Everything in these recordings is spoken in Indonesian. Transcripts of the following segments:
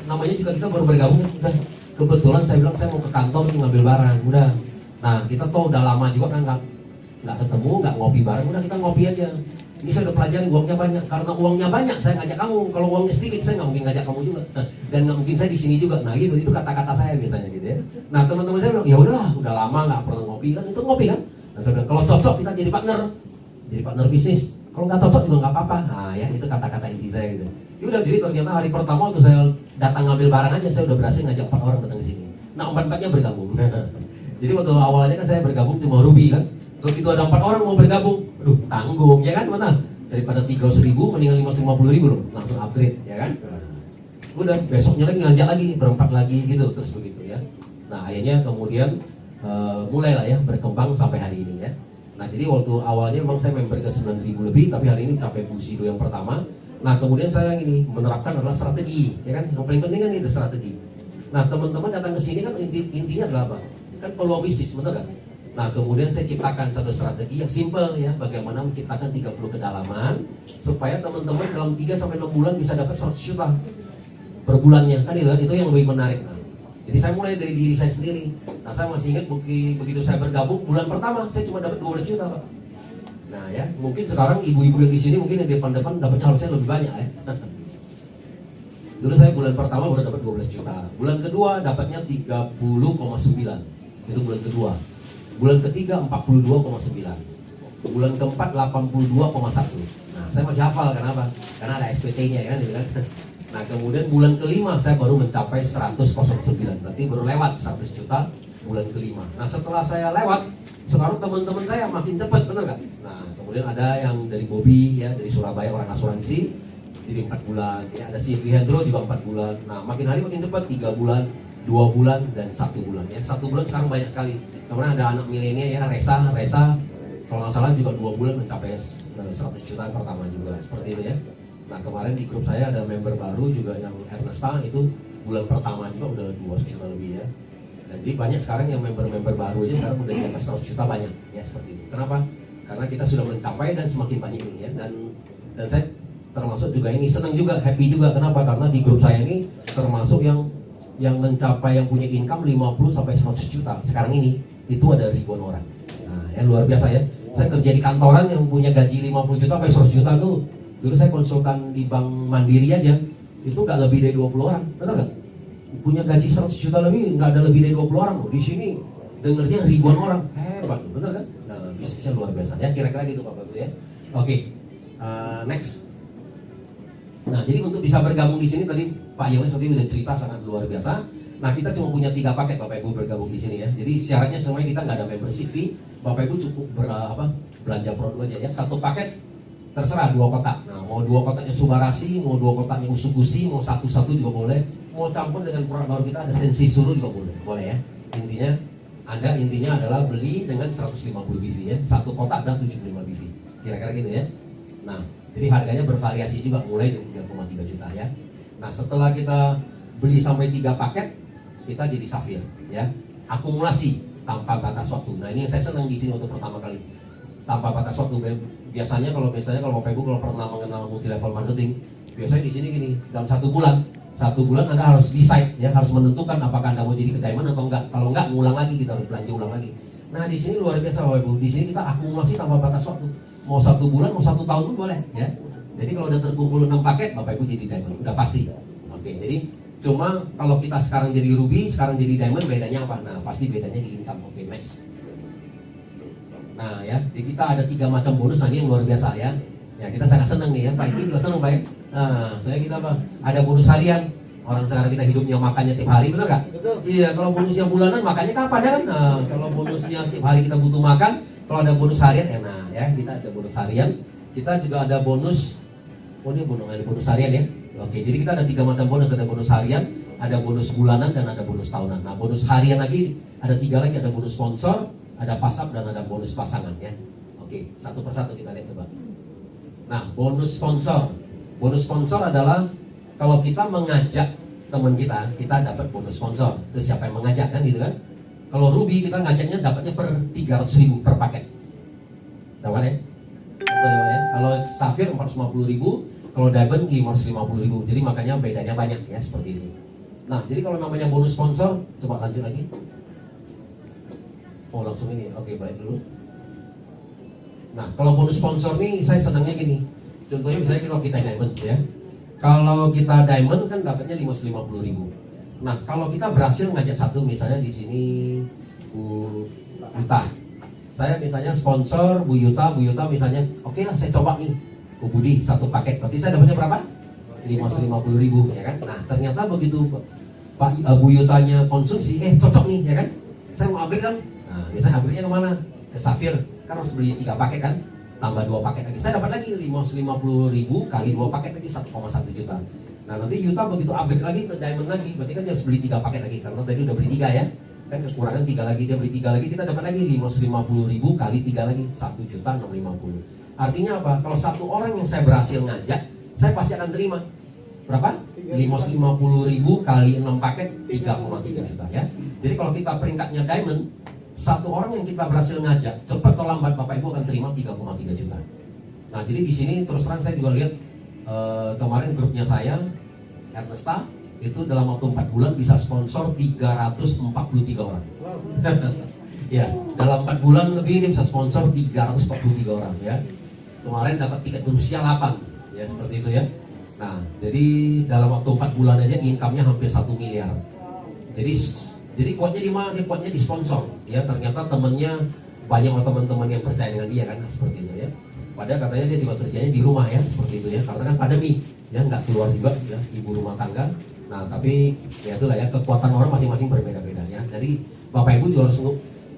Namanya juga kita baru bergabung, udah kebetulan saya bilang saya mau ke kantor ngambil barang, udah. Nah kita tuh udah lama juga kan nggak ketemu, nggak ngopi bareng, udah kita ngopi aja. Ini saya udah pelajari uangnya banyak, karena uangnya banyak saya ngajak kamu. Kalau uangnya sedikit saya nggak mungkin ngajak kamu juga, dan nggak mungkin saya di sini juga. Nah gitu, itu kata-kata saya biasanya gitu ya. Nah teman-teman saya bilang ya udahlah, udah lama nggak pernah ngopi kan, itu ngopi kan. Nah saya bilang kalau cocok kita jadi partner bisnis. Kalau nggak cocok juga nggak apa-apa. Nah ya itu kata-kata inti saya gitu. Ya udah, jadi ternyata hari pertama waktu saya datang ngambil barang aja saya udah berhasil ngajak 4 orang datang ke sini. Nah 4-4-nya bergabung. Jadi waktu awalnya kan saya bergabung cuma Ruby kan. Begitu ada 4 orang mau bergabung, aduh tanggung ya kan, mana daripada 300.000 mendingan 550.000 loh, langsung upgrade ya kan. Udah besoknya lagi ngajak lagi berempat lagi gitu terus begitu ya. Nah akhirnya kemudian mulailah ya berkembang sampai hari ini ya. Nah jadi waktu awalnya memang saya member ke 9.000 lebih, tapi hari ini capai Bushido yang pertama. Nah kemudian saya ini menerapkan adalah strategi ya kan, yang paling penting kan itu strategi. Nah teman-teman datang ke sini kan intinya adalah apa? Kan peluang bisnis, betul kan? Nah kemudian saya ciptakan satu strategi yang simple ya, bagaimana menciptakan 30 kedalaman supaya teman-teman dalam 3-6 bulan bisa dapat 100 juta per bulannya kan, itu yang lebih menarik. Nah, jadi saya mulai dari diri saya sendiri. Nah saya masih ingat begitu saya bergabung bulan pertama saya cuma dapat 12 juta Pak. Nah ya mungkin sekarang ibu-ibu yang di sini mungkin yang di depan dapatnya harusnya lebih banyak ya. Dulu saya bulan pertama baru dapat 12 juta, bulan kedua dapatnya 30,9, itu bulan kedua. Bulan ketiga 42,9, bulan keempat 82,1. Nah saya masih hafal, kenapa? Karena ada SPT-nya ya kan. Nah kemudian bulan kelima saya baru mencapai 100,9, berarti baru lewat 100 juta bulan kelima. Nah setelah saya lewat, sekarang teman-teman saya makin cepat, benar nggak? Nah kemudian ada yang dari Bobby ya, dari Surabaya, orang asuransi, jadi 4 bulan ya, ada si Hendro juga 4 bulan. Nah makin hari makin cepat, 3 bulan, 2 bulan, dan 1 bulan ya. 1 bulan sekarang banyak sekali. Kemudian ada anak milenial ya, Resa kalau nggak salah juga 2 bulan mencapai 100 juta pertama juga, seperti itu ya. Nah kemarin di grup saya ada member baru juga yang Ernesta, itu bulan pertama juga udah 2 juta lebih ya. Jadi banyak sekarang yang member-member baru aja sekarang udah di atas 100 juta banyak ya, seperti itu. Kenapa? Karena kita sudah mencapai dan semakin banyak ini ya. Dan saya termasuk juga ini senang juga, happy juga. Kenapa? Karena di grup saya ini termasuk yang mencapai, yang punya income 50 sampai 100 juta sekarang ini, itu ada ribuan orang. Nah, yang luar biasa ya. Saya kerja di kantoran yang punya gaji 50 juta sampai 100 juta tuh. Dulu saya konsultan di Bank Mandiri aja, itu nggak lebih dari 20 orang, benar nggak? Punya gaji 100 juta lebih, nggak ada lebih dari 20 orang loh. Di sini dengernya ribuan orang, hebat, benar kan? Nah, bisnisnya luar biasa ya, kira-kira gitu Bapak Ibu ya. Oke, next. Nah, jadi untuk bisa bergabung di sini tadi Pak Yones tadi udah cerita sangat luar biasa. Nah, kita cuma punya 3 paket Bapak Ibu bergabung di sini ya. Jadi syaratnya semuanya kita nggak ada membership fee. Bapak Ibu cukup belanja produk aja ya. 1 paket terserah 2 kotak. Nah, mau 2 kotaknya Subarasi, mau 2 kotaknya Usugusi, mau satu-satu juga boleh. Mau campur dengan produk baru kita ada Sensi Suru juga boleh ya. Intinya adalah beli dengan 150 BV ya. 1 kotak dan 75 BV. Kira-kira gitu ya. Nah, jadi harganya bervariasi juga, mulai dari 3,3 juta ya. Nah setelah kita beli sampai 3 paket, kita jadi Safir ya. Akumulasi tanpa batas waktu. Nah ini yang saya senang di sini untuk pertama kali. Tanpa batas waktu. Biasanya kalau Bapak Ibu kalau pernah mengenal multi level marketing, biasanya di sini gini, dalam 1 bulan Anda harus decide ya, harus menentukan apakah Anda mau jadi ke diamond atau enggak. Kalau enggak, ngulang lagi, kita harus belanja ulang lagi. Nah di sini luar biasa Bapak Ibu. Di sini kita akumulasi tanpa batas waktu. Mau 1 bulan, mau 1 tahun pun boleh ya. Jadi kalau udah terkumpul 6 paket, Bapak Ibu jadi diamond, udah pasti. Oke, jadi cuma kalau kita sekarang jadi ruby, sekarang jadi diamond, bedanya apa? Nah, pasti bedanya di income. Oke, next. Nah ya, jadi kita ada 3 macam bonus tadi yang luar biasa ya. Ya kita sangat senang nih ya, Pak Iki juga senang Pak ya. Nah, soalnya kita apa? Ada bonus harian. Orang sekarang kita hidupnya makannya tiap hari, benar nggak? Betul. Iya, kalau bonusnya bulanan makannya kapan ya kan? Nah, kalau bonusnya tiap hari kita butuh makan, kalau ada bonus harian enak ya. Kita ada bonus harian, kita juga ada bonus. Oh ini bonus harian ya. Oke, jadi kita ada 3 macam bonus, ada bonus harian, ada bonus bulanan, dan ada bonus tahunan. Nah, bonus harian lagi ada 3 lagi, ada bonus sponsor, ada pasap, dan ada bonus pasangan ya. Oke, satu persatu kita lihat coba. Nah, bonus sponsor. Bonus sponsor adalah kalau kita mengajak teman kita dapat bonus sponsor. Itu siapa yang mengajak kan gitu kan? Kalau Ruby kita ngajaknya dapatnya per 300.000 per paket. Dapat ya? Ya? Kalau Safir 450.000, Kalau diamond 550.000. Jadi makanya bedanya banyak ya seperti ini. Nah, jadi kalau namanya bonus sponsor, coba lanjut lagi. Oh, langsung ini. Oke, baik dulu. Nah, kalau bonus sponsor nih saya senangnya gini. Contohnya misalnya kalau kita diamond ya. Kalau kita diamond kan dapatnya 550.000. Nah, kalau kita berhasil ngajak satu misalnya di sini Bu Yuta. Saya misalnya sponsor Bu Yuta misalnya, oke lah saya coba nih Bu Budi satu paket. Berarti saya dapatnya berapa? 550.000 ya kan. Nah, ternyata begitu Pak Bu Yutanya konsumsi, cocok nih ya kan. Saya mau upgrade kan. Nah, misalnya upgrade-nya kemana? Ke Safir. Kan harus beli 3 paket kan. Tambah 2 paket lagi. Saya dapat lagi 550.000 kali 2 paket lagi 1,1 juta. Nah, nanti Yuta begitu upgrade lagi ke Diamond lagi, berarti kan dia harus beli 3 paket lagi. Karena tadi udah beli 3 ya. Kan kekurangan 3 lagi, dia beli 3 lagi, kita dapat lagi 550.000 kali 3 lagi 1.650.000. Artinya apa? Kalau satu orang yang saya berhasil ngajak, saya pasti akan terima berapa? 550.000 kali 6 paket 3,3 juta ya. Jadi kalau kita peringkatnya Diamond, satu orang yang kita berhasil ngajak, cepat atau lambat Bapak Ibu akan terima 3,3 juta. Nah, jadi di sini terus terang saya juga lihat kemarin grupnya saya Ernesta itu dalam waktu 4 bulan bisa sponsor 343 orang. Ya, dalam 4 bulan lebih dia bisa sponsor 343 orang ya. Kemarin dapat tiket Rusia 8 ya, seperti itu ya. Nah, jadi dalam waktu 4 bulan aja income-nya hampir 1 miliar. Jadi kuatnya di mana? Dia kuatnya di sponsor. Ya, ternyata temennya banyak teman-teman yang percaya dengan dia kan, seperti itu ya. Padahal katanya dia juga kerjanya di rumah ya, seperti itu ya. Karena kan pandemi, ya nggak keluar juga ya, ibu rumah tangga. Nah, tapi ya itulah ya, kekuatan orang masing-masing berbeda-beda ya. Jadi Bapak Ibu juga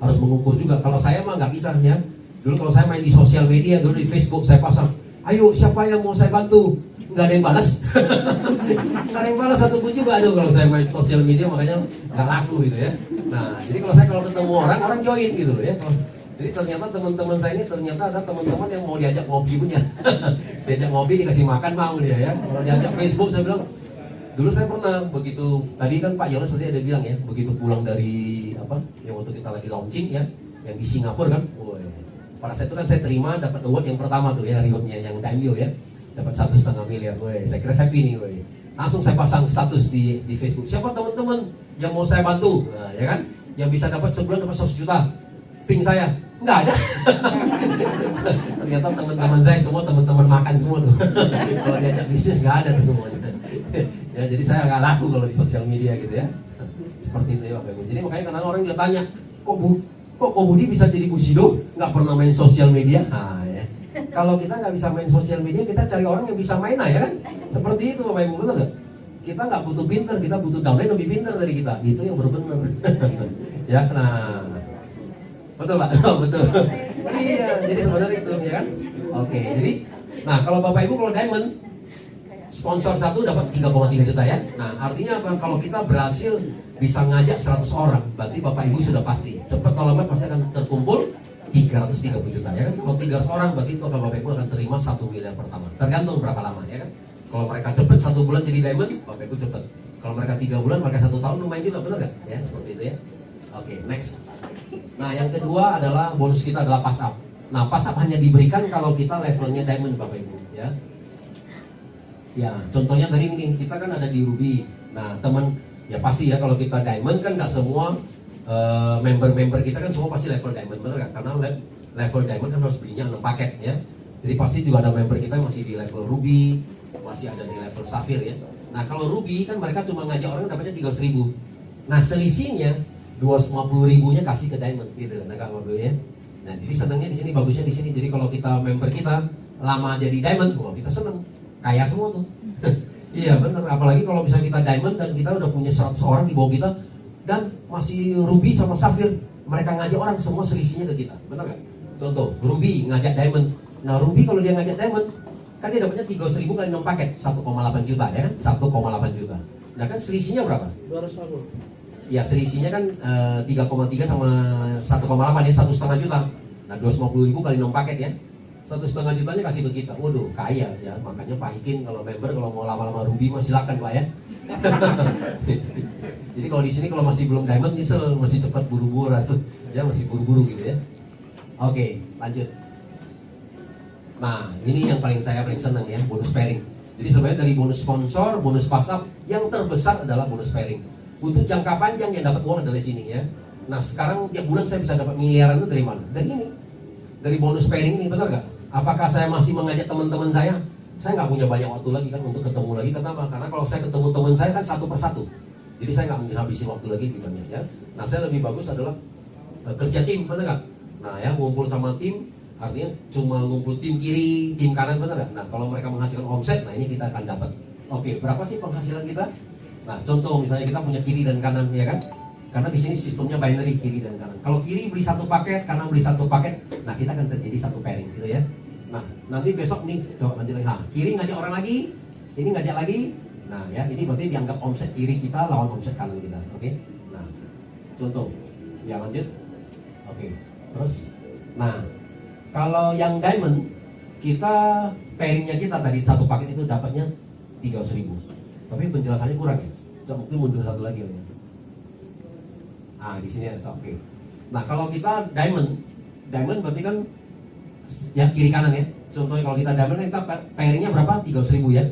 harus mengukur juga. Kalau saya mah nggak bisa ya. Dulu kalau saya main di sosial media, dulu di Facebook saya pasang, ayo siapa yang mau saya bantu? Nggak ada yang balas. Nggak ada yang balas satupun juga. Aduh, kalau saya main sosial media makanya nggak laku gitu ya. Nah, jadi kalau ketemu orang join gitu loh ya. Jadi ternyata teman-teman saya ini ternyata ada teman-teman yang mau diajak ngopi punya. Diajak ngopi dikasih makan mau dia ya. Kalau diajak Facebook saya bilang, dulu saya pernah begitu, tadi kan Pak Yones tadi ada bilang ya, begitu pulang dari apa? Yang waktu kita lagi launching ya, yang di Singapura kan. Pada saat itu kan saya terima dapat award yang pertama tuh ya, rewardnya yang Daimyo ya. Dapat 1,5 miliar, saya kira happy nih, langsung saya pasang status di Facebook. Siapa teman-teman yang mau saya bantu, nah, ya kan? Yang bisa dapat sebulan dapat 100 juta, ping saya, nggak ada. Ternyata teman-teman saya semua teman-teman makan semua tuh. Kalau diajak bisnis nggak ada tuh semuanya. Ya, jadi saya nggak laku kalau di sosial media gitu ya. Seperti itu ya Bapak Ibu. Jadi makanya kadang orang juga tanya, kok Budi bisa jadi Busido, nggak pernah main sosial media? Nah, ya. Kalau kita nggak bisa main sosial media, kita cari orang yang bisa main ya kan? Seperti itu Bapak Ibu, betul nggak? Kita nggak butuh pinter, kita butuh downline lebih pinter dari kita. Itu yang benar-benar. Ya, nah, betul Pak, betul. Iya, jadi sebenarnya itu ya kan? Oke, jadi, nah kalau Bapak Ibu kalau Diamond sponsor satu dapat 3,3 juta ya. Nah, artinya apa? Kalau kita berhasil bisa ngajak 100 orang, berarti Bapak Ibu sudah pasti cepat atau lambat pasti akan terkumpul 330 juta ya kan. Kalau 300 orang berarti itu Bapak Ibu akan terima 1 miliar pertama. Tergantung berapa lama ya kan. Kalau mereka cepat 1 bulan jadi Diamond, Bapak Ibu cepat. Kalau mereka 3 bulan, mereka 1 tahun lumayan juga, benar nggak? Ya, seperti itu ya. Oke, next. Nah, yang kedua adalah bonus kita adalah pass up. Nah, pass up hanya diberikan kalau kita levelnya Diamond Bapak Ibu ya. Ya, contohnya tadi ini kita kan ada di Ruby. Nah, teman ya pasti ya kalau kita Diamond kan nggak semua member-member kita kan semua pasti level Diamond, benar kan? Karena level Diamond kan harus belinya 6 paket ya. Jadi pasti juga ada member kita yang masih di level Ruby, masih ada di level Safir ya. Nah, kalau Ruby kan mereka cuma ngajak orang dapatnya 300.000. Nah, selisihnya 250.000-nya kasih ke Diamond gitu, nah Kak Bapak ya. Nah, jadi senangnya di sini, bagusnya di sini. Jadi kalau kita member kita lama jadi Diamond, wah kita seneng. Kaya semua tuh. Iya bener, apalagi kalau misalnya kita Diamond dan kita udah punya 100 orang di bawah kita dan masih Ruby sama Safir, mereka ngajak orang semua selisihnya ke kita, bener gak? Contoh, Ruby ngajak Diamond. Nah, Ruby kalau dia ngajak Diamond kan dia dapatnya 300.000 kali 6 paket 1,8 juta ya kan? 1,8 juta. Nah kan selisihnya berapa? 250. Ya selisihnya kan 3,3 sama 1,8 ya, 1,5 juta. Nah 250.000 kali 6 paket ya, 1,5 jutanya kasih ke kita. Waduh, kaya ya. Makanya Pak Ikin kalau member kalau mau lama-lama Ruby mah silakan Pak ya. Jadi kalau di sini kalau masih belum Diamond nyesel, masih cepat buru-buru ya, masih buru-buru gitu ya. Oke, lanjut. Nah, ini yang saya paling senang ya, bonus pairing. Jadi sebenarnya dari bonus sponsor, bonus pasar, yang terbesar adalah bonus pairing. Untuk jangka panjang yang dapat uang adalah sini ya. Nah sekarang tiap bulan saya bisa dapat miliaran itu dari mana? Dari ini, dari bonus pairing ini, benar nggak? Apakah saya masih mengajak teman-teman saya? Saya nggak punya banyak waktu lagi kan untuk ketemu lagi. Kenapa? Karena kalau saya ketemu teman saya kan satu persatu. Jadi saya nggak mungkin habisin waktu lagi di banyak ya. Nah saya lebih bagus adalah kerja tim, benar nggak? Nah ya, ngumpul sama tim, artinya cuma ngumpul tim kiri, tim kanan, benar nggak? Nah kalau mereka menghasilkan omset, nah ini kita akan dapat. Oke, berapa sih penghasilan kita? Nah contoh misalnya kita punya kiri dan kanan, ya kan? Karena di sini sistemnya binary, kiri dan kanan. Kalau kiri beli satu paket, kanan beli satu paket, nah kita akan terjadi satu pairing, gitu ya. Nah nanti besok nih, coba lanjut lagi. Nah, kiri ngajak orang lagi, ini ngajak lagi. Nah ya, ini berarti dianggap omset kiri kita lawan omset kanan kita, oke? Nah contoh, ya lanjut. Oke, terus, nah kalau yang diamond kita pairingnya kita tadi satu paket itu dapatnya 300.000. Tapi penjelasannya kurang ya. Coba mungkin mundur satu lagi ya. Ah di sini ada oke. Nah kalau kita diamond berarti kan ya kiri kanan ya. Contohnya kalau kita diamond kita pairingnya berapa? 300.000 ya.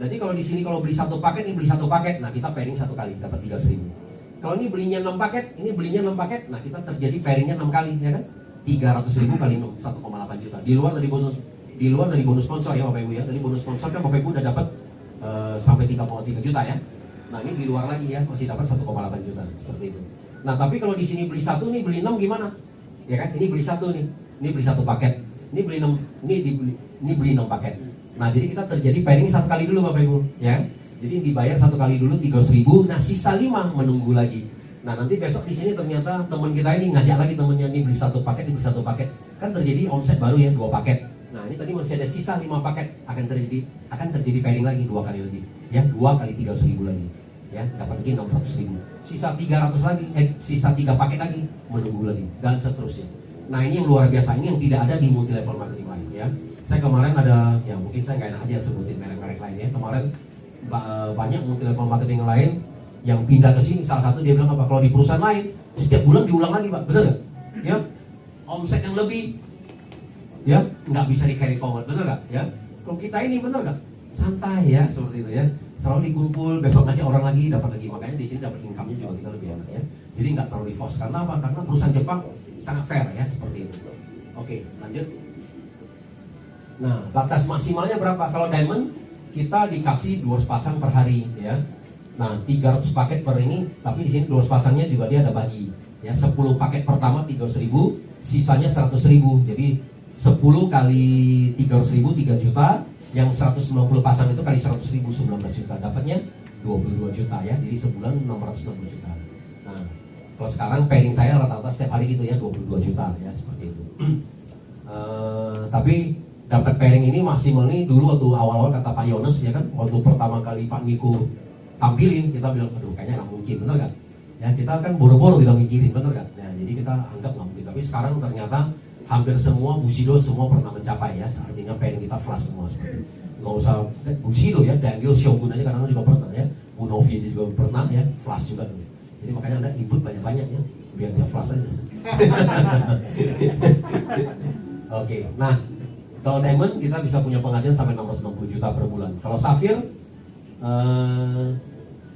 Jadi kalau di sini kalau beli satu paket, ini beli satu paket, nah kita pairing satu kali dapat 300.000. Kalau ini belinya 6 paket, ini belinya 6 paket, nah kita terjadi pairingnya 6 kali, ya kan? 300.000 kali 6, 1,8 juta. Di luar dari bonus sponsor ya Bapak Ibu ya. Dari bonus sponsor kan Bapak Ibu udah dapat sampai 3,3 juta ya. Nah ini di luar lagi ya, masih dapat 1,8 juta seperti itu. Nah tapi kalau di sini beli satu, nih beli 6 gimana? Ya kan? Ini beli satu nih, ini beli satu paket, ini beli 6, ini beli 6 paket. Nah jadi kita terjadi pairing satu kali dulu Bapak Ibu, ya. Jadi dibayar satu kali dulu 300.000, nah sisa 5 menunggu lagi. Nah nanti besok di sini ternyata teman kita ini ngajak lagi temennya, ini beli satu paket, ini beli satu paket, kan terjadi omset baru ya 2 paket. Nah ini tadi masih ada sisa 5 paket, akan terjadi pairing lagi 2 kali lagi, ya 2 kali 300.000 lagi, ya dapat lagi 600.000. Sisa 300 lagi, sisa 3 paket lagi menunggu lagi dan seterusnya. Nah ini yang luar biasa, ini yang tidak ada di multi level marketing lain ya. Saya kemarin ada, ya mungkin saya nggak enak aja sebutin merek-merek lain ya. Kemarin banyak multi level marketing lain yang pindah ke sini. Salah satu dia bilang apa? Kalau di perusahaan lain setiap bulan diulang lagi Pak, bener nggak? Ya, omset yang lebih, ya nggak bisa di carry forward, bener nggak? Ya, kalau kita ini bener nggak? Santai ya, seperti itu ya. Selalu dikumpul, besok ngajak orang lagi, dapat lagi. Makanya di sini dapat income-nya juga kita lebih enak ya. Jadi nggak terlalu di force. Karena apa? Karena perusahaan Jepang sangat fair ya, seperti itu. Oke, lanjut. Nah, batas maksimalnya berapa? Kalau diamond kita dikasih 2 pasang per hari ya. Nah, 300 paket per ini, tapi di sini 2 pasangnya juga dia ada bagi. Ya, 10 paket pertama 300.000, sisanya 100.000. Jadi 10 kali 300.000 3 juta, yang 190 pasang itu kali 100.000 19 juta. Dapatnya 22 juta ya. Jadi sebulan 660 juta. Nah, kalau sekarang pairing saya rata-rata setiap hari gitu ya 22 juta ya, seperti itu. Tapi dapat pairing ini maksimal nih dulu waktu awal-awal kata Pak Yones ya kan, waktu pertama kali Pak Niko tampilin kita bilang aduh kayaknya nggak mungkin, bener kan? Ya kita kan boro-boro kita mikirin, bener kan? Ya jadi kita anggap nggak mungkin, tapi sekarang ternyata hampir semua Bushido semua pernah mencapai ya, artinya pairing kita flash semua seperti itu. Nggak usah Bushido ya, Daniel Shogun aja kadang-kadang juga pernah ya, Bunovi juga pernah ya, flash juga. Jadi makanya Anda input banyak-banyak ya, biar dia flash aja. Oke, nah kalau diamond kita bisa punya penghasilan sampai 660 juta per bulan. Kalau safir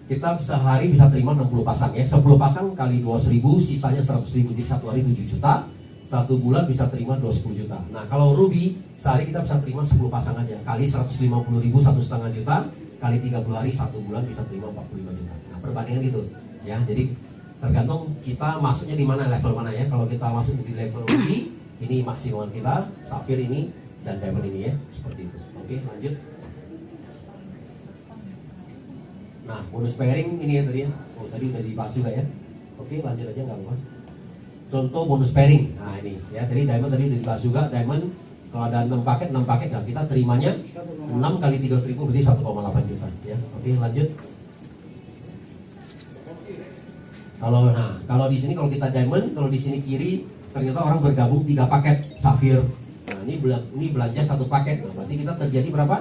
kita sehari bisa terima 60 pasang ya. 10 pasang kali 200.000, sisanya 100.000, jadi satu hari 7 juta. Satu bulan bisa terima 20 juta. Nah kalau ruby sehari kita bisa terima 10 pasang aja, kali 150.000 1,5 juta, kali 30 hari 1 bulan bisa terima 45 juta. Nah perbandingan gitu ya. Jadi tergantung kita masuknya di mana, level mana ya. Kalau kita masuk di level ruby, ini maksimal kita, safir ini dan diamond ini ya, seperti itu. Oke, lanjut. Nah, bonus pairing ini ya tadi ya. Oh, tadi udah dibahas juga ya. Oke, lanjut aja nggak apa-apa. Contoh bonus pairing. Nah, ini ya. Tadi diamond tadi udah dibahas juga. Diamond kalau ada 6 paket nah kita terimanya 6 kali 300.000 berarti 1,8 juta ya. Oke, lanjut. Kalau di sini kalau kita diamond, kalau di sini kiri ternyata orang bergabung 3 paket safir. Nah, ini belanja 1 paket. Nah, berarti kita terjadi berapa?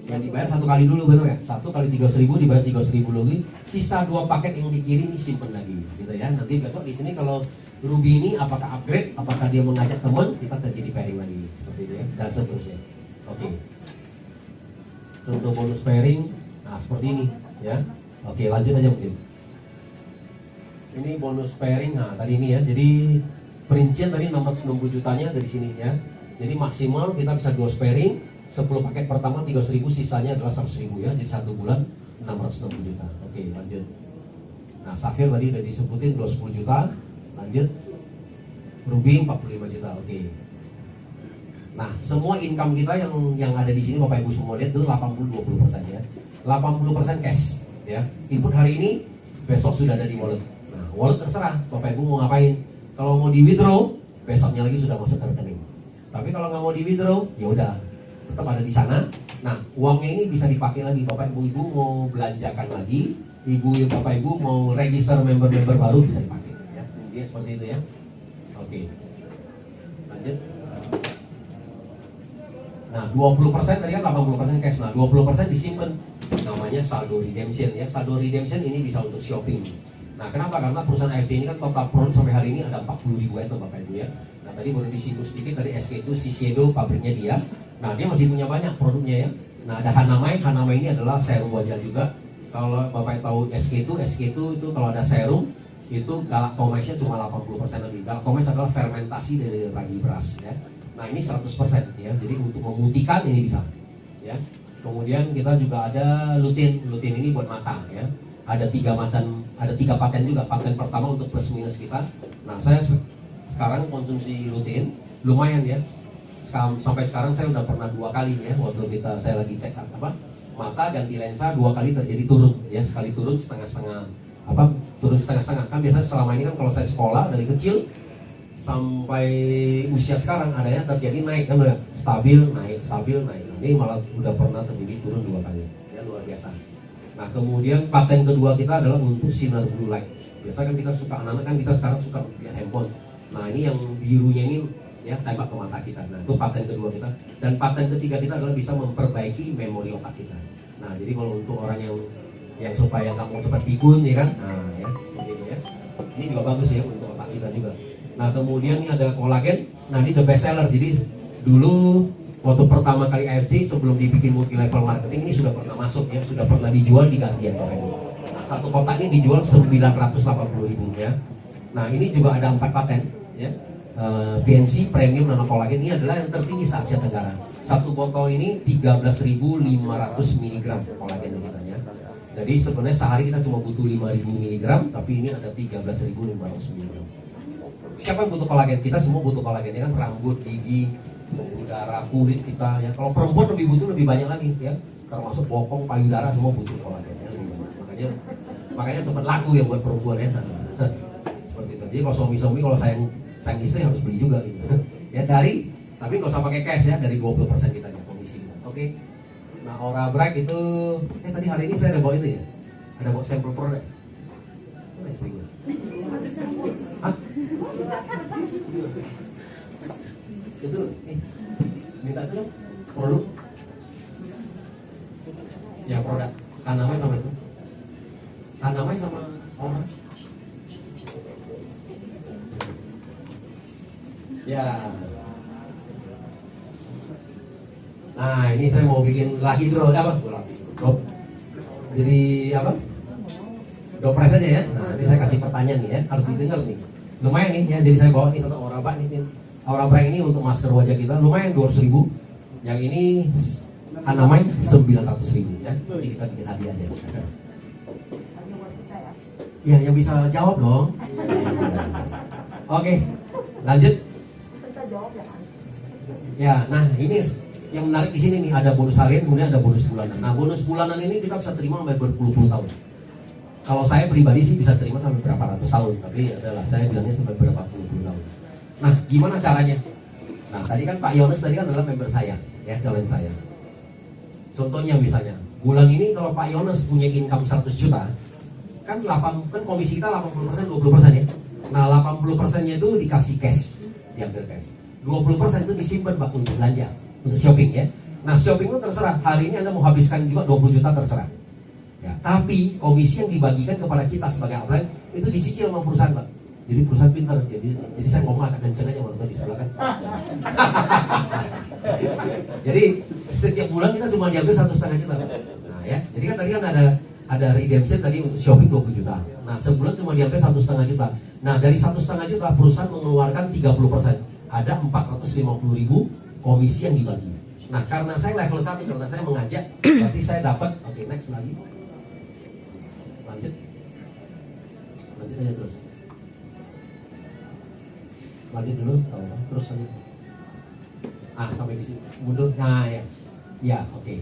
Yang dibayar 1 kali dulu, betul ya? 1 kali 300.000 dibayar 300.000 lagi. Sisa 2 paket yang dikirim disimpan lagi, gitu ya. Nanti besok di sini kalau Ruby ini apakah upgrade, apakah dia mengajak teman, kita terjadi pairing lagi, seperti itu ya, dan seterusnya. Oke. Contoh bonus pairing, nah seperti ini ya. Oke, lanjut aja mungkin. Ini bonus pairing, nah tadi ini ya. Jadi perincian tadi 660 jutanya dari sini ya. Jadi maksimal kita bisa 2 pairing, 10 paket pertama 300.000, sisanya adalah 100.000 ya. Jadi 1 bulan 660 juta. Oke, lanjut. Nah, Safir tadi udah disebutin 20 juta. Lanjut. Ruby 45 juta. Oke. Nah, semua income kita yang ada di sini Bapak Ibu semua lihat itu 80-20% ya. 80% cash ya. Input hari ini, besok sudah ada di wallet. Nah, wallet terserah Bapak Ibu mau ngapain. Kalau mau di withdraw, besoknya lagi sudah masuk ke rekening. Tapi kalau nggak mau di withdraw, ya udah tetap ada di sana. Nah, uangnya ini bisa dipakai lagi. Bapak Ibu mau belanjakan lagi, Bapak Ibu mau register member-member baru bisa dipakai ya. Intinya seperti itu ya. Oke. Lanjut. Nah, 20% tadi kan 80% cash. Nah, 20% disimpan. Namanya saldo redemption ya. Saldo redemption ini bisa untuk shopping. Nah, kenapa? Karena perusahaan AFT ini kan total produk sampai hari ini ada 40.000 item Bapak Ibu ya. Nah, tadi baru disinggung sedikit tadi SK itu Shiseido pabriknya dia. Nah, dia masih punya banyak produknya ya. Nah, ada Hanamai. Hanamai ini adalah serum wajah juga. Kalau Bapak tahu SK itu kalau ada serum itu galactomyce-nya cuma 80% lebih. Galactomyce adalah fermentasi dari ragi beras ya. Nah, ini 100% ya. Jadi untuk memutihkan ini bisa ya. Kemudian kita juga ada lutein. Lutein ini buat mata ya. Ada 3 paten juga. Paten pertama untuk plus minus kita. Nah, saya sekarang konsumsi lutein lumayan ya. Sampai sekarang saya udah pernah 2 kali ya. Waktu saya lagi cek mata ganti lensa 2 kali terjadi turun ya. Sekali turun setengah-setengah turun setengah-setengah. Kan biasanya selama ini kan kalau saya sekolah dari kecil sampai usia sekarang adanya terjadi naik kan udah stabil naik. Nah, ini malah udah pernah terjadi turun 2 kali ya, luar biasa. Nah, kemudian paten kedua kita adalah untuk sinar blue light. Biasa kan kita suka, anak-anak kan kita sekarang suka lihat handphone. Nah, ini yang birunya ini ya tembak ke mata kita. Nah, itu paten kedua kita. Dan paten ketiga kita adalah bisa memperbaiki memori otak kita. Nah, jadi kalau untuk orang yang supaya nggak mau cepat pikun ya kan, nah ya seperti itu ya. Ini juga bagus ya untuk otak kita juga. Nah, kemudian ini ada kolagen. Nah, ini the best seller. Jadi dulu waktu pertama kali AFC sebelum dibikin multi level marketing ini sudah pernah masuk ya, sudah pernah dijual di Guardian. Nah, 1 kotak ini dijual 980.000 ya. Nah, ini juga ada 4 paten ya. PNC Premium Nano Kolagen ini adalah yang tertinggi se Asia Tenggara. 1 botol ini 13.500 mg kolagen katanya. Jadi sebenarnya sehari kita cuma butuh 5.000 mg, tapi ini ada 13.500 mg. Siapa yang butuh kolagen? Kita semua butuh kolagen ya kan, rambut, gigi, udara, kulit kita ya. Kalau perempuan lebih banyak lagi ya. Termasuk bokong, payudara semua butuh kolagen ya, lebih banyak. Makanya cepat laku ya buat perempuan ya. Seperti itu. Jadi kalau suami-suami kalau sayang istri harus beli juga gitu. Ya tapi nggak usah pakai cash ya, dari 20% kita ya komisi. Oke. Nah, Aura Bright itu tadi hari ini saya ada bawa itu ya. Ada bawa sampel produk. Mana istrinya? Hah? Itu minta itu dong produk. Ya produk Hanamai sama itu. Hanamai sama Aura. Ya. Nah, ini saya mau bikin lagi drop apa? Drop. Jadi apa? Dopres aja ya. Nah, ini saya kasih pertanyaan nih ya, harus didengar nih. Lumayan nih ya, jadi saya bawa nih 1 Aura Bright nih. Aura Bright ini untuk masker wajah kita lumayan 200.000. Yang ini Hanamai 900.000 ya. Nanti kita bikin hadiah aja. Ya, yang bisa jawab dong. Oke, lanjut. Ya, nah ini yang menarik di sini nih, ada bonus harian, kemudian ada bonus bulanan. Nah, bonus bulanan ini kita bisa terima sampai berpuluh-puluh tahun. Kalau saya pribadi sih bisa terima sampai berapa ratus tahun, tapi adalah saya bilangnya sampai berapa puluh tahun. Nah, gimana caranya? Nah, tadi kan Pak Yones tadi kan adalah member saya, ya, klien saya. Contohnya misalnya, bulan ini kalau Pak Yones punya income 100 juta, kan komisi kita 80% 20% ya. Nah, 80%-nya itu dikasih cash, diambil cash. 20% itu disimpan Pak untuk belanja, untuk shopping ya. Nah, shopping itu terserah, hari ini Anda mau habiskan juga 20 juta terserah. Ya, tapi komisi yang dibagikan kepada kita sebagai upline itu dicicil sama perusahaan Pak. Jadi perusahaan pintar, jadi saya ngomong agak kenceng aja waktu di sebelah kan. Jadi setiap bulan kita cuma diambil 1,5 juta. Nah ya, jadi kan tadi kan ada redemption tadi untuk shopping 20 juta. Nah sebulan cuma diambil 1,5 juta. Nah dari 1,5 juta perusahaan mengeluarkan 30%. Ada 450.000 komisi yang dibagi. Nah karena saya level 1, karena saya mengajak, berarti saya dapat. Oke, next lagi. Lanjut aja terus. Lanjut dulu, terus aja. Sampai di sini. Mundur. Nah ya, oke.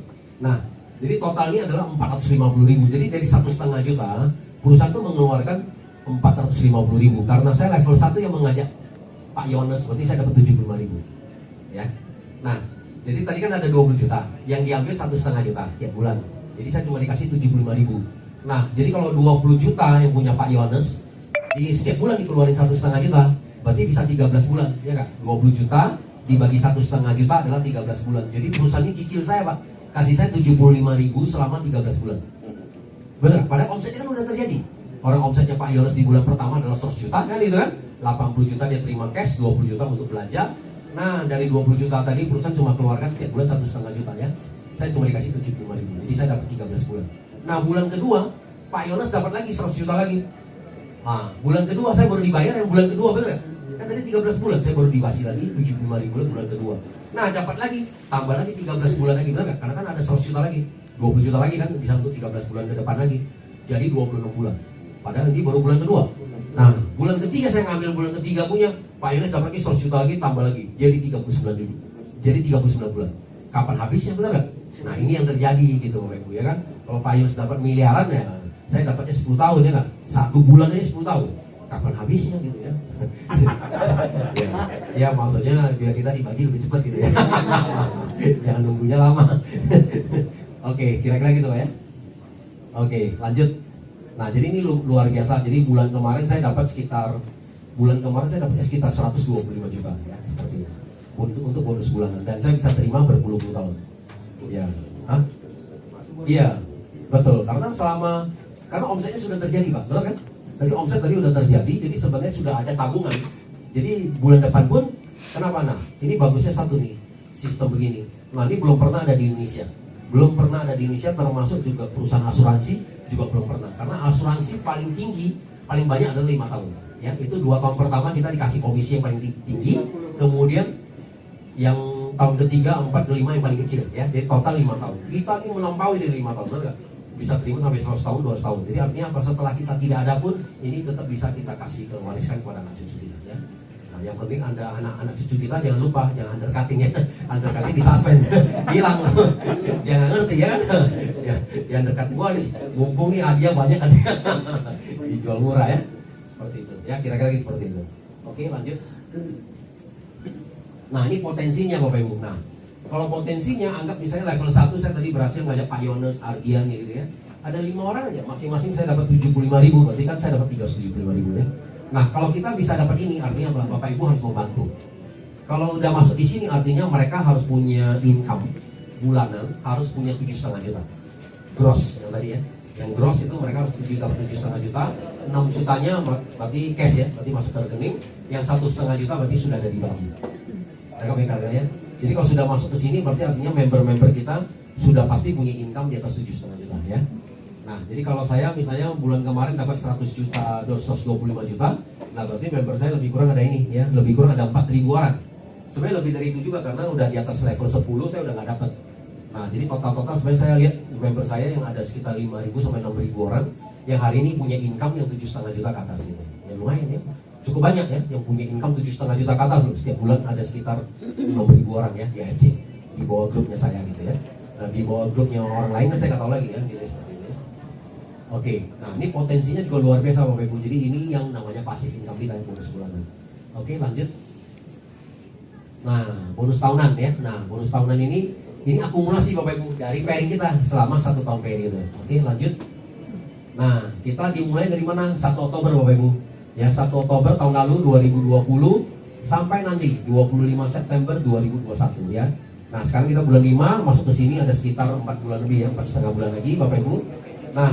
Nah, jadi totalnya adalah 450.000. Jadi dari 1,5 juta, perusahaan itu mengeluarkan 450.000. Karena saya level 1 yang mengajak Pak Yones, berarti saya dapat 75.000. Ya. Nah, jadi tadi kan ada 20 juta, yang diambil 1,5 juta tiap bulan. Jadi saya cuma dikasih 75.000. Nah, jadi kalau 20 juta yang punya Pak Yones, di setiap bulan dikeluarin 1,5 juta, berarti bisa 13 bulan, ya Kak? 20 juta dibagi 1,5 juta adalah 13 bulan. Jadi perusahaan ini cicil saya, Pak. Kasih saya 75.000 selama 13 bulan. Benar, padahal omsetnya kan udah terjadi. Orang omsetnya Pak Yones di bulan pertama adalah 100 juta, kan itu kan? 80 juta dia terima cash, 20 juta untuk belanja. Nah, dari 20 juta tadi perusahaan cuma keluarkan setiap bulan 1,5 juta ya. Saya cuma dikasih 75.000. Jadi saya dapat 13 bulan. Nah, bulan kedua Pak Yones dapat lagi 100 juta lagi. Nah, bulan kedua saya baru dibayar yang bulan kedua, bener gak? Kan tadi 13 bulan, saya baru dibasi lagi 75.000 bulan kedua. Nah, dapat lagi, tambah lagi 13 bulan lagi, bener gak? Karena kan ada 100 juta lagi, 20 juta lagi kan, bisa untuk 13 bulan ke depan lagi. Jadi 26 bulan. Padahal ini baru bulan kedua. Nah, bulan ketiga saya ngambil bulan ketiga punya, Pak Yones dapat lagi 100 juta lagi, tambah lagi. Jadi 39.000. Jadi 39 bulan. Kapan habisnya, bener gak? Nah, ini yang terjadi gitu Bapak Ibu, ya kan? Kalau Pak Yones dapat miliaran ya, saya dapatnya 10 tahun ya kan? 1 bulan aja 10 tahun. Kapan habisnya gitu ya? ya maksudnya biar kita dibagi lebih cepat gitu ya. Jangan nunggunya lama. Oke, kira-kira gitu ya. Oke, lanjut. Nah, jadi ini luar biasa. Jadi bulan kemarin saya dapat sekitar 125 juta ya, seperti itu. Untuk bonus bulanan, dan saya bisa terima berpuluh-puluh tahun. Ya. Hah? Iya. Betul, karena omsetnya sudah terjadi, Pak. Betul kan? Tadi omset tadi udah terjadi, jadi sebenarnya sudah ada tabungan. Jadi bulan depan pun, kenapa? Nah, ini bagusnya satu nih, sistem begini. Nah, ini belum pernah ada di Indonesia. Belum pernah ada di Indonesia, termasuk juga perusahaan asuransi juga belum pernah. Karena asuransi paling tinggi, paling banyak adalah 5 tahun. Ya, itu 2 tahun pertama kita dikasih komisi yang paling tinggi, kemudian yang tahun ketiga, 4, kelima yang paling kecil. Ya, jadi total 5 tahun. Kita ini melampaui dari 5 tahun, benar? Bisa terima sampai 100 tahun, 200 tahun. Jadi artinya apa? Setelah kita tidak ada pun, ini tetap bisa kita kasih wariskan kepada anak cucu kita ya. Nah, yang penting ada anak cucu kita, jangan lupa, jangan undercutting ya. Undercutting di suspend, hilang. Dia nggak ngerti ya kan? Ya, di undercutting, wah nih, mumpung nih hadiah banyak kan. Dijual murah ya. Seperti itu. Ya, kira-kira seperti itu. Oke, lanjut. Nah, ini potensinya Bapak Ibu. Nah, kalau potensinya, anggap misalnya level 1 saya tadi berhasil ngajak Pak Yones, Ardian gitu ya. Ada 5 orang aja, masing-masing saya dapat 75.000, berarti kan saya dapat 375.000 ya. Nah, kalau kita bisa dapat ini, artinya apa? Bapak Ibu harus membantu. Kalau udah masuk di sini, artinya mereka harus punya income bulanan, harus punya 7,5 juta. Gross, yang tadi ya. Yang gross itu mereka harus dapat 7,5 juta. 6 jutanya berarti cash ya, berarti masuk ke rekening. Yang 1,5 juta berarti sudah ada dibagi. Mereka punya harganya. Jadi kalau sudah masuk ke sini berarti artinya member-member kita sudah pasti punya income di atas 7,5 juta ya. Nah, jadi kalau saya misalnya bulan kemarin dapat 100 juta, 225 juta, nah berarti member saya lebih kurang ada ini ya, lebih kurang ada 4.000 orang. Sebenarnya lebih dari itu juga karena udah di atas level 10 saya udah nggak dapat. Nah, jadi total sebenarnya saya lihat member saya yang ada sekitar 5.000 sampai 6.000 orang yang hari ini punya income yang 7,5 juta ke atas gitu. Ya lumayan ya. Cukup banyak ya yang punya income 7,5 juta ke atas loh. Setiap bulan ada sekitar 6.000 orang ya di AFD di bawah grupnya saya gitu ya. Nah, di bawah grupnya orang lain kan saya nggak tahu lagi ya gitu seperti ini. Oke, nah ini potensinya juga luar biasa Bapak Ibu. Jadi ini yang namanya passive income kita yang bonus bulanan. Oke, lanjut. Nah, bonus tahunan ya. Nah, bonus tahunan ini akumulasi Bapak Ibu dari pairing kita selama 1 tahun periode. Oke, lanjut. Nah, kita dimulai dari mana? 1 Oktober Bapak Ibu. Ya, 1 Oktober tahun lalu 2020 sampai nanti 25 September 2021 ya. Nah, sekarang kita bulan 5 masuk ke sini ada sekitar 4 bulan lebih ya, 4,5 bulan lagi Bapak Ibu. Nah,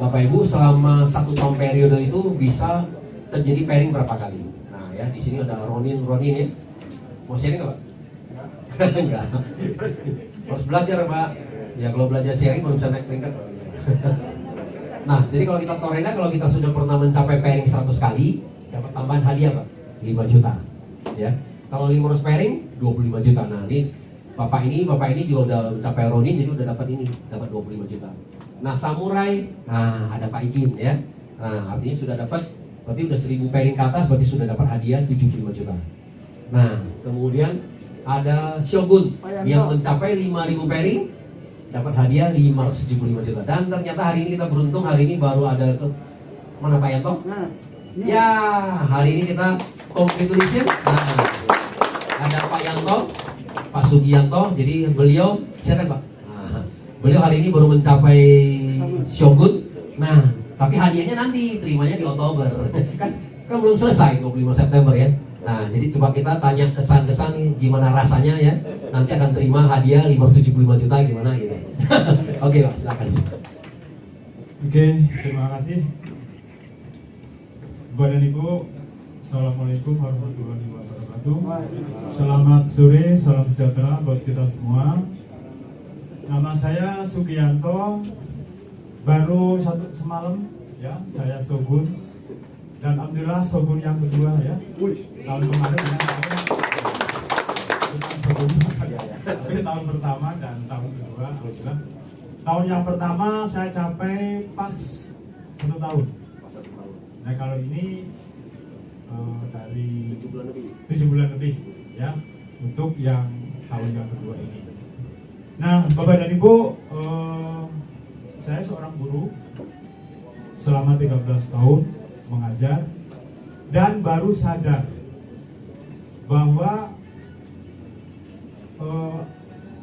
Bapak Ibu selama 1 tahun periode itu bisa terjadi pairing berapa kali. Nah ya, di sini ada Ronin ya. Mau sharing nggak Pak? Enggak. Harus belajar Pak. Ya kalau belajar sharing baru bisa naik peringkat. Nah, jadi kalau kita Torena, kalau kita sudah pernah mencapai pairing 100 kali, dapat tambahan hadiah Pak, 5 juta. Ya. Kalau 500 pairing, 25 juta. Nah, ini Bapak ini juga udah mencapai Ronin, jadi udah dapat 25 juta. Nah, Samurai, nah ada Pak Ikin ya. Nah, artinya sudah dapat, berarti udah 1000 pairing ke atas, berarti sudah dapat hadiah 75 juta. Nah, kemudian ada Shogun yang mencapai 5.000 pairing, dapat hadiah 575 juta. Dan ternyata hari ini kita beruntung, hari ini baru ada mana Pak Yanto? Ya, hari ini kita congratulations. Nah, ada Pak Yanto, Pak Sugianto. Jadi beliau, silakan Pak. Nah, beliau hari ini baru mencapai Shogun. Nah, tapi hadiahnya nanti terimanya di Oktober. kan belum selesai 25 September ya. Nah, jadi coba kita tanya kesan-kesan nih, gimana rasanya ya. Nanti akan terima hadiah 575 juta gimana gitu. Oke Pak, silakan. Oke, terima kasih. Bapak dan Ibu, Assalamualaikum warahmatullahi wabarakatuh. Selamat sore, salam sejahtera buat kita semua. Nama saya Sugianto. Baru semalam ya, saya Shogun. Dan alhamdulillah Shogun yang kedua ya. Tahun kemarin Shogun, tapi tahun pertama dan tahun kedua alhamdulillah. Tahun yang pertama saya capai pas 1 tahun. Nah kalau ini dari 7 bulan lebih ya untuk yang tahun yang kedua ini. Nah Bapak dan Ibu, saya seorang guru selama 13 tahun mengajar dan baru sadar bahwa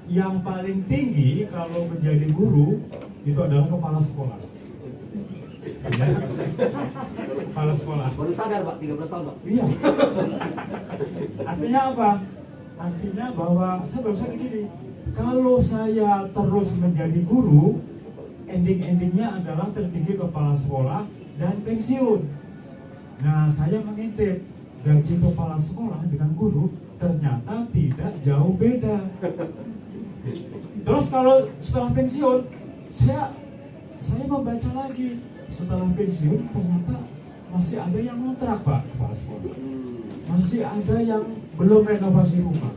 yang paling tinggi kalau menjadi guru itu adalah kepala sekolah. Ya. Kepala sekolah. Baru sadar Pak, 13 tahun Pak. Iya. Artinya apa? Artinya bahwa saya baru sadar gini, kalau saya terus menjadi guru, ending-endingnya adalah tertinggi kepala sekolah dan pensiun. Nah, saya mengintip gaji kepala sekolah dengan guru ternyata tidak jauh beda. Terus kalau setelah pensiun, saya membaca lagi. Setelah pensiun ternyata masih ada yang ngontrak Pak kepala sekolah. Masih ada yang belum renovasi rumah.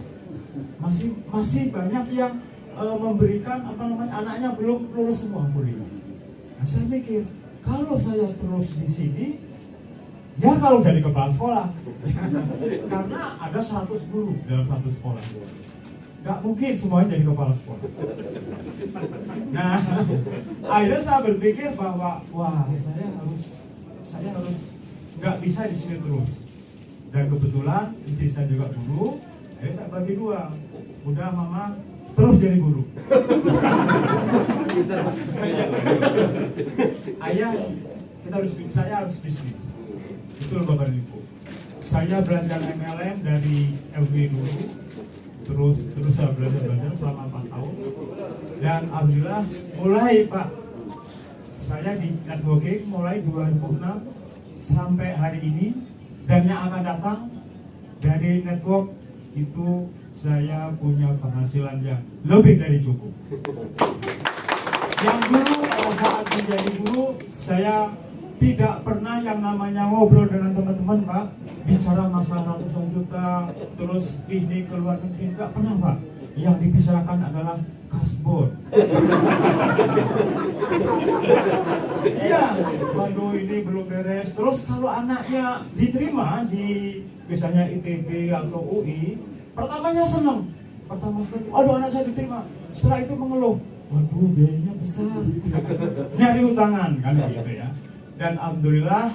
Masih banyak yang memberikan anaknya belum lulus semua kuliah. Nah, saya mikir, kalau saya terus di sini, ya kalau jadi kepala sekolah, karena ada 100 guru dalam satu sekolah, nggak mungkin semuanya jadi kepala sekolah. Nah, akhirnya saya berpikir bahwa wah saya harus nggak bisa di sini terus. Dan kebetulan istri saya juga guru, tak bagi dua. Udah mama terus jadi guru. Ayah, saya harus bisnis. Betul Bapak Ibu. Saya belajar MLM dari LB dulu, terus saya belajar selama 4 tahun. Dan alhamdulillah mulai Pak, saya di networking mulai 2006 sampai hari ini, dan yang akan datang dari network itu saya punya penghasilan yang lebih dari cukup. Yang dulu pada saat menjadi guru, saya tidak pernah yang namanya ngobrol dengan teman-teman Pak, bicara masalah ratusan juta, terus ini keluar negeri, nggak pernah Pak. Yang dibicarakan adalah kasbon. Iya, waduh ini belum beres. Terus kalau anaknya diterima di misalnya ITB atau UI, pertamanya senang. Pertama sekali, aduh anak saya diterima. Setelah itu mengeluh, waduh biayanya besar. Nyari utangan kan gitu ya. Dan alhamdulillah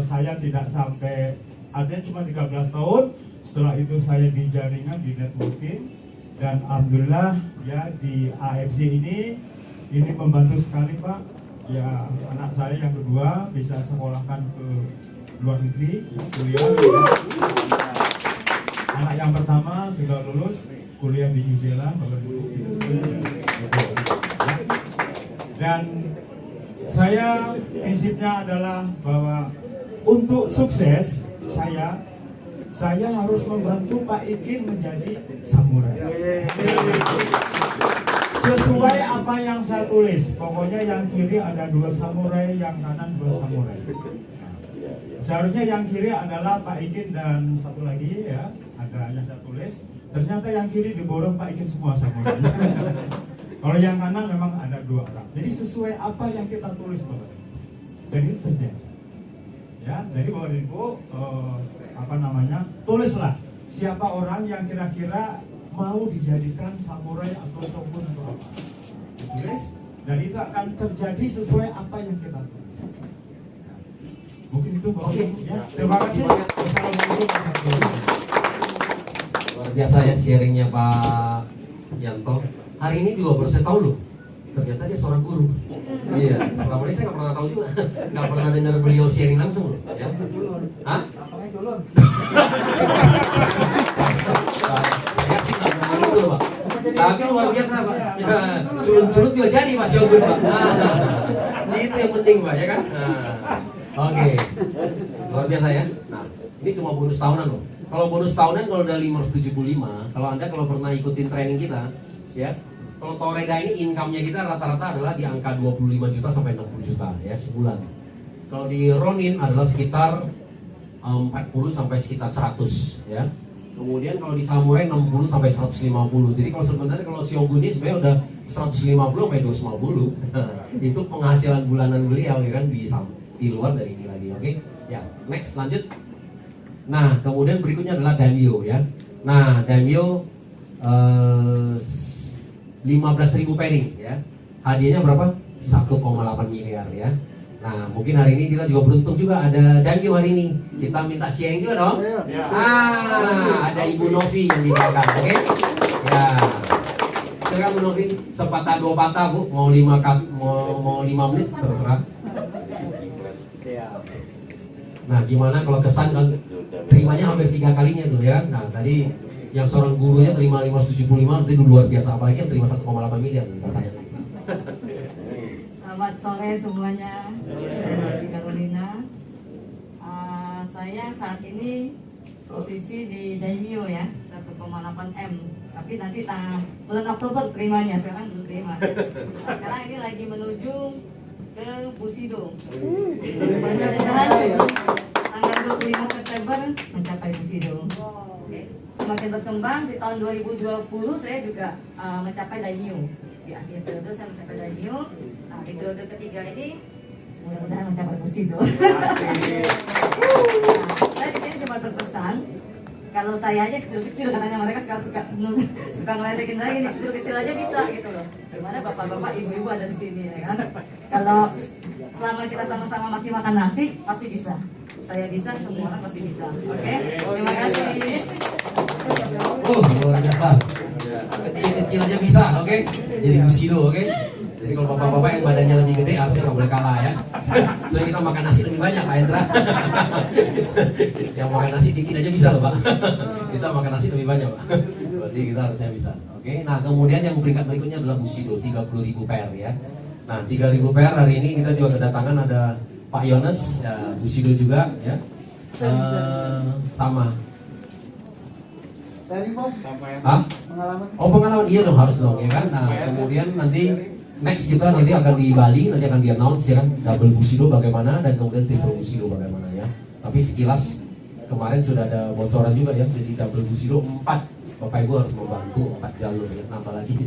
saya tidak sampai, artinya cuma 13 tahun. Setelah itu saya di jaringan, di networking. Dan alhamdulillah ya di AFC ini membantu sekali Pak. Ya anak saya yang kedua bisa sekolahkan ke luar negeri kuliah. Anak yang pertama sudah lulus kuliah di New Zealand. Dan saya prinsipnya adalah bahwa untuk sukses saya harus membantu Pak Ikin menjadi samurai. Sesuai apa yang saya tulis, pokoknya yang kiri ada 2 samurai, yang kanan 2 samurai. Seharusnya yang kiri adalah Pak Ikin dan satu lagi ya, ada yang saya tulis. Ternyata yang kiri diborong Pak Ikin semua samurai. Kalau yang kanan memang ada 2 orang. Jadi sesuai apa yang kita tulis Bapak. Dan itu terjadi. Ya, jadi Bapak Ibu tulislah siapa orang yang kira-kira mau dijadikan samurai atau shogun atau apa. Ditulis dan itu akan terjadi sesuai apa yang kita tulis. Mungkin itu Bapak. Oke. Ya, terima kasih. Wassalamualaikum warahmatullahi wabarakatuh. Luar biasa ya sharingnya Pak Yanto. Hari ini juga baru saya tahu loh, ternyata dia seorang guru. Iya, selama ini saya nggak pernah tahu juga, nggak pernah dengar beliau sharing langsung loh. Ya. Hah? Saya sih nggak pernah gitu loh Pak. Tapi luar biasa Pak. Ya, curut-curut juga jadi Mas Yogun Pak. Nah, itu yang penting Pak ya kan. Nah, oke, luar biasa ya. Nah, ini cuma bonus tahunan loh. Kalau bonus tahunan kalau udah 575, kalau Anda pernah ikutin training kita, ya. Kalau Torega ini income-nya kita rata-rata adalah di angka 25 juta sampai 60 juta ya sebulan. Kalau di Ronin adalah sekitar 40 sampai sekitar 100 ya. Kemudian kalau di Samurai 60 sampai 150. Jadi kalau sebenarnya kalau Shogun ini sebenarnya udah 150 sampai 250. Itu penghasilan bulanan beliau ya kan di luar dari ini lagi. Oke. Ya, next lanjut. Nah, kemudian berikutnya adalah Daimyo ya. Nah, Daimyo 15.000 penny ya. Hadiahnya berapa? 1,8 miliar ya. Nah, mungkin hari ini kita juga beruntung juga ada Daimyo hari ini. Kita minta sharing juga dong. Ada Ibu Novi yang di belakang, oke? Ya. Silakan Bu Novi, sepatah dua patah Bu, mau 5 menit terserah. Nah, gimana kalau kesan kan terimanya hampir 3 kalinya tuh ya. Nah, tadi yang seorang gurunya terima 575 itu luar biasa, apalagi yang terima 1,8 miliar katanya. Selamat sore semuanya. Saya Novi Carolina. Saya saat ini posisi di Daimyo ya, 1,8 M. Tapi nanti bulan Oktober terimanya, sekarang belum terima. Nah, sekarang ini lagi menuju ke Bushido. Mudah-mudahan sebelum tanggal 25 September mencapai Bushido. Oke. Semakin berkembang di tahun 2020 saya juga mencapai Daimyo. Di akhir periode saya mencapai Daimyo. Nah, di periode ketiga ini mudah-mudahan mencapai Bushido. Saya di sini cuma berpesan, kalau saya aja kecil-kecil katanya mereka suka ngeledekin saya gini, kecil-kecil aja bisa gitu loh. Gimana bapak-bapak, ibu-ibu ada di sini ya kan? Kalau selama kita sama-sama masih makan nasi, pasti bisa. Saya bisa, semua orang pasti bisa. Oke? Terima kasih. Luar biasa. Kecil-kecil aja bisa, oke? Jadi Bushido, oke? Jadi kalau bapak-bapak yang badannya lebih gede harusnya nggak boleh kalah ya. Soalnya kita makan nasi lebih banyak Pak Hendra. Yang makan nasi dikit aja bisa loh Pak. Kita makan nasi lebih banyak Pak. Berarti kita harusnya bisa. Oke. Nah kemudian yang peringkat berikutnya adalah Bushido 30.000 PR ya. Nah 3.000 PR hari ini kita juga kedatangan ada Pak Yones ya, Bushido juga ya. Sama. Dari Bos, Hah? pengalaman. Oh pengalaman iya dong harus dong ya kan. Nah kemudian nanti next kita nanti akan di Bali, nanti akan di announce ya kan double Bushido bagaimana dan kemudian triple Bushido bagaimana ya. Tapi sekilas kemarin sudah ada bocoran juga ya, jadi double Bushido 4. Bapak Ibu harus membantu 4 jalur ya, nambah lagi.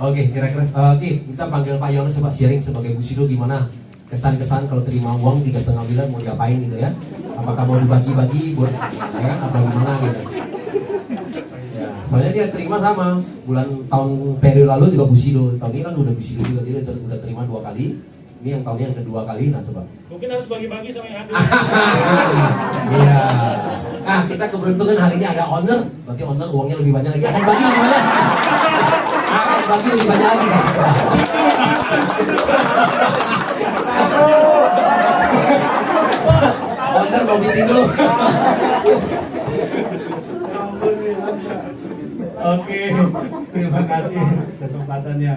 Oke, kira-kira oke, kita panggil Pak Yones coba sharing sebagai Bushido gimana kesan-kesan kalau terima uang 3,5 miliar mau diapain gitu ya. Apakah mau dibagi-bagi buat ya kan apa gimana gitu. Soalnya dia terima sama tahun periode lalu juga Bushido, tahun ini kan udah Bushido juga, dia udah terima 2 kali. Ini yang tahun yang kedua kali, nah coba. Mungkin harus bagi-bagi sama yang ada. Iya. Nah kita keberuntungan hari ini ada owner, berarti owner uangnya lebih banyak lagi, akan bagi lebih banyak. Akan bagi lebih banyak lagi kan. Owner mau meeting dulu. Oke, terima kasih kesempatannya.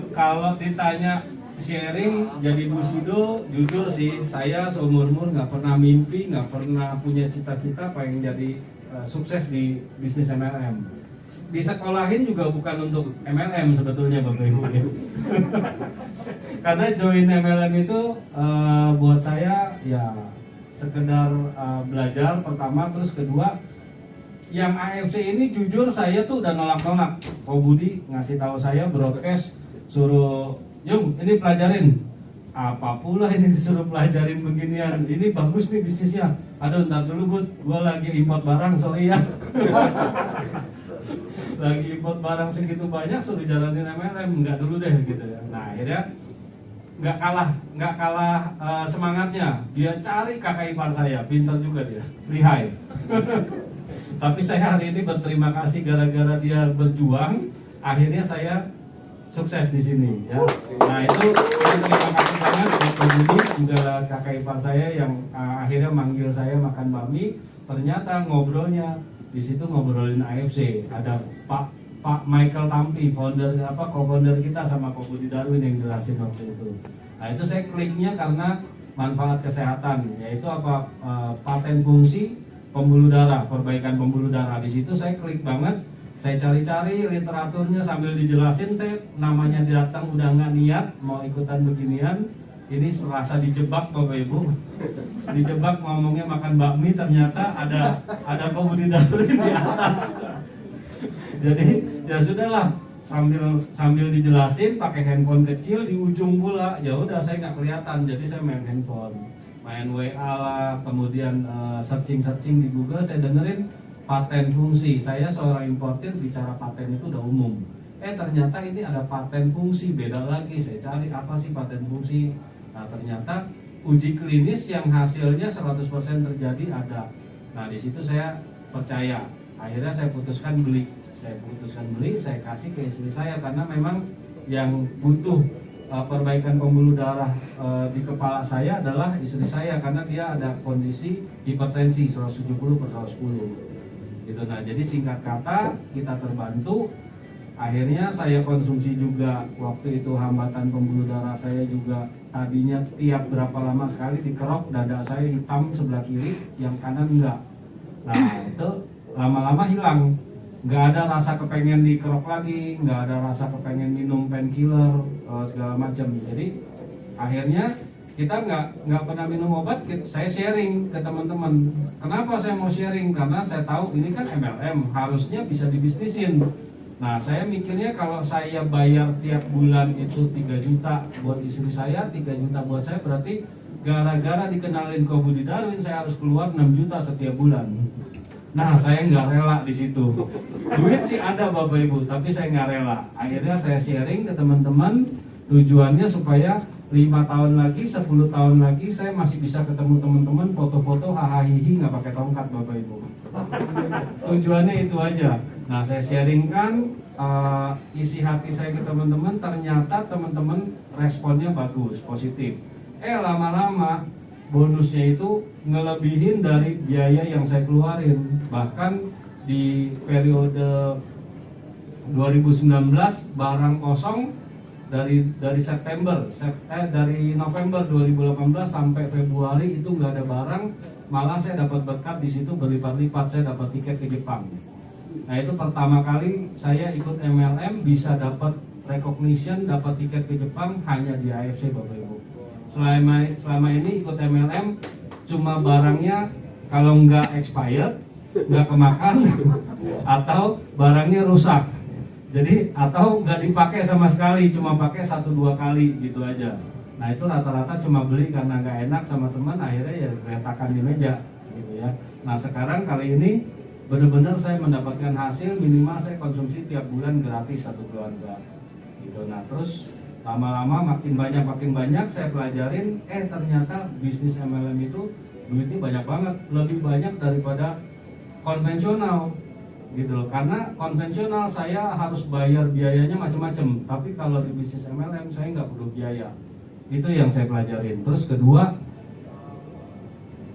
Kalau ditanya sharing jadi Bushido. Jujur sih, saya seumur-umur nggak pernah mimpi, nggak pernah punya cita-cita pengen jadi sukses di bisnis MLM. Disekolahin juga bukan untuk MLM sebetulnya Bapak Ibu. Karena join MLM itu buat saya ya sekedar belajar pertama, terus kedua yang AFC ini jujur saya tuh udah nolak-nolak. Ko Budi ngasih tahu saya broadcast suruh, "Yung, ini pelajarin." Apa pula ini disuruh pelajarin beginian. Ini bagus nih bisnisnya. Aduh, ntar dulu Bud, gua lagi import barang, sorry ya. Lagi import barang segitu banyak suruh jalanin MLM, enggak dulu deh gitu ya. Nah, akhirnya nggak kalah semangatnya. Dia cari kakak ipar saya, pintar juga dia, lihai. Tapi saya hari ini berterima kasih gara-gara dia berjuang, akhirnya saya sukses di sini ya. Nah itu saya terima kasih banget buat Budi, juga kakak ipar saya yang akhirnya manggil saya makan bakmi. Ternyata ngobrolnya di situ ngobrolin AFC. Ada Pak Michael Tampi, co-founder kita sama Ko Budi Darwin yang jelasin waktu itu. Nah itu saya kliknya karena manfaat kesehatan, yaitu paten fungsi pembuluh darah, perbaikan pembuluh darah. Di situ saya klik banget. Saya cari-cari literaturnya sambil dijelasin, saya namanya datang udah nggak niat mau ikutan beginian. Ini serasa dijebak Bapak Ibu. Dijebak ngomongnya makan bakmi, ternyata ada Ko Budi Darwin di atas. Jadi ya sudahlah, sambil dijelasin pakai handphone kecil di ujung pula. Ya udah saya nggak kelihatan, jadi saya main handphone, main WA lah, kemudian searching di Google. Saya dengerin paten fungsi. Saya seorang importir, bicara paten itu udah umum. Ternyata ini ada paten fungsi, beda lagi. Saya cari apa sih paten fungsi. Nah ternyata uji klinis yang hasilnya 100% terjadi ada. Nah di situ saya percaya. Akhirnya saya putuskan beli. Saya kasih ke istri saya karena memang yang butuh perbaikan pembuluh darah di kepala saya adalah istri saya, karena dia ada kondisi hipertensi 170/110 gitu. Nah jadi singkat kata kita terbantu. Akhirnya saya konsumsi juga. Waktu itu hambatan pembuluh darah saya juga tadinya tiap berapa lama sekali dikerok, dada saya hitam sebelah kiri, yang kanan enggak. Nah itu lama-lama hilang. Nggak ada rasa kepengen dikerok lagi, nggak ada rasa kepengen minum painkiller segala macam. Jadi akhirnya kita nggak pernah minum obat. Saya sharing ke teman-teman. Kenapa saya mau sharing? Karena saya tahu ini kan MLM, harusnya bisa dibisnisin. Nah saya mikirnya kalau saya bayar tiap bulan itu 3 juta buat istri saya, 3 juta buat saya, berarti gara-gara dikenalin Ko Budi Darwin saya harus keluar 6 juta setiap bulan. Nah saya nggak rela di situ. Duit sih ada Bapak Ibu, tapi saya nggak rela. Akhirnya saya sharing ke teman-teman. Tujuannya supaya 5 tahun lagi, 10 tahun lagi saya masih bisa ketemu teman-teman, foto-foto hahaha nggak pakai tongkat Bapak Ibu. Tujuannya itu aja. Nah saya sharingkan isi hati saya ke teman-teman. Ternyata teman-teman responnya bagus, positif. Lama-lama bonusnya itu ngelebihin dari biaya yang saya keluarin. Bahkan di periode 2019 barang kosong dari November 2018 sampai Februari itu nggak ada barang, malah saya dapat berkat di situ berlipat-lipat. Saya dapat tiket ke Jepang. Nah itu pertama kali saya ikut MLM bisa dapat recognition, dapat tiket ke Jepang hanya di AFC Bapak Ibu. Selama ini ikut MLM cuma barangnya kalau nggak expired, nggak kemakan, atau barangnya rusak. Jadi atau nggak dipakai sama sekali, cuma pakai 1-2 kali gitu aja. Nah itu rata-rata cuma beli karena nggak enak sama teman, akhirnya ya retakan di meja gitu ya. Nah sekarang kali ini benar-benar saya mendapatkan hasil, minimal saya konsumsi tiap bulan gratis satu keluarga gitu. Nah terus lama-lama makin banyak saya pelajarin, ternyata bisnis MLM itu duitnya banyak banget, lebih banyak daripada konvensional gitu loh. Karena konvensional saya harus bayar biayanya macam-macam, tapi kalau di bisnis MLM saya nggak perlu biaya. Itu yang saya pelajarin. Terus kedua,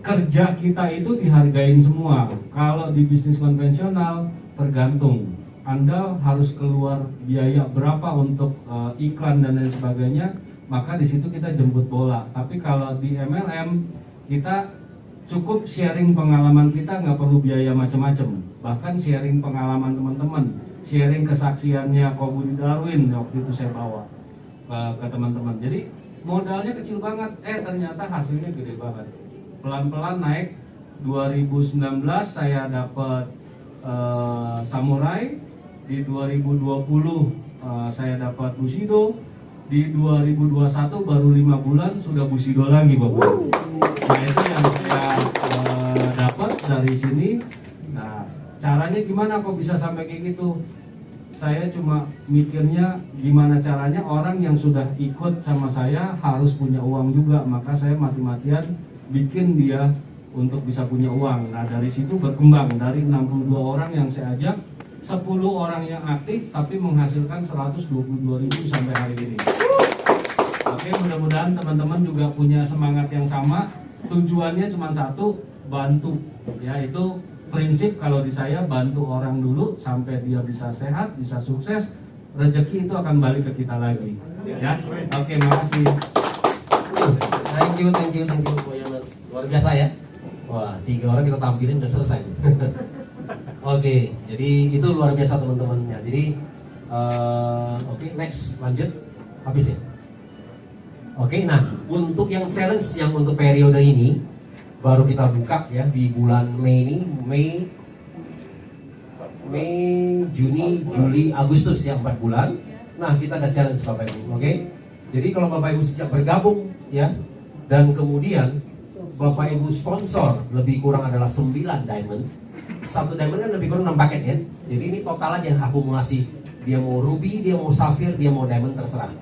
kerja kita itu dihargain semua. Kalau di bisnis konvensional tergantung, Anda harus keluar biaya berapa untuk iklan dan lain sebagainya. maka di situ kita jemput bola. Tapi kalau di MLM kita cukup sharing pengalaman kita, nggak perlu biaya macam-macam. Bahkan sharing pengalaman teman-teman, sharing kesaksiannya Ko Budi Darwin waktu itu saya bawa ke teman-teman. Jadi modalnya kecil banget, ternyata hasilnya gede banget. Pelan-pelan naik. 2019 saya dapat Samurai, di 2020 saya dapat Bushido, di 2021 baru 5 bulan sudah Bushido lagi Bapak. Nah itu yang saya dapat dari sini. Nah caranya gimana kok bisa sampai kayak gitu? Saya cuma mikirnya gimana caranya orang yang sudah ikut sama saya harus punya uang juga. Maka saya mati-matian bikin dia untuk bisa punya uang. Nah dari situ berkembang, dari 62 orang yang saya ajak, 10 orang yang aktif tapi menghasilkan 122.000 sampai hari ini. Oke, mudah-mudahan teman-teman juga punya semangat yang sama. Tujuannya cuma satu, bantu. Ya, itu prinsip kalau di saya, bantu orang dulu sampai dia bisa sehat, bisa sukses. Rezeki itu akan balik ke kita lagi. Ya, oke, makasih. Thank you Ko Yones. Luar biasa ya. Wah, 3 orang kita tampilin udah selesai. Oke, jadi itu luar biasa teman-temannya. Jadi, oke, next lanjut, habis ya. Oke, nah untuk yang challenge yang untuk periode ini baru kita buka ya di bulan Mei ini, Mei, Juni, Juli, Agustus ya 4 bulan. Nah kita ada challenge Bapak Ibu, oke? Jadi kalau Bapak Ibu sejak bergabung ya, dan kemudian Bapak Ibu sponsor lebih kurang adalah 9 diamond. 1 diamond kan lebih kurang 6 paket ya. Jadi ini total aja akumulasi. Dia mau ruby, dia mau safir, dia mau diamond, terserah.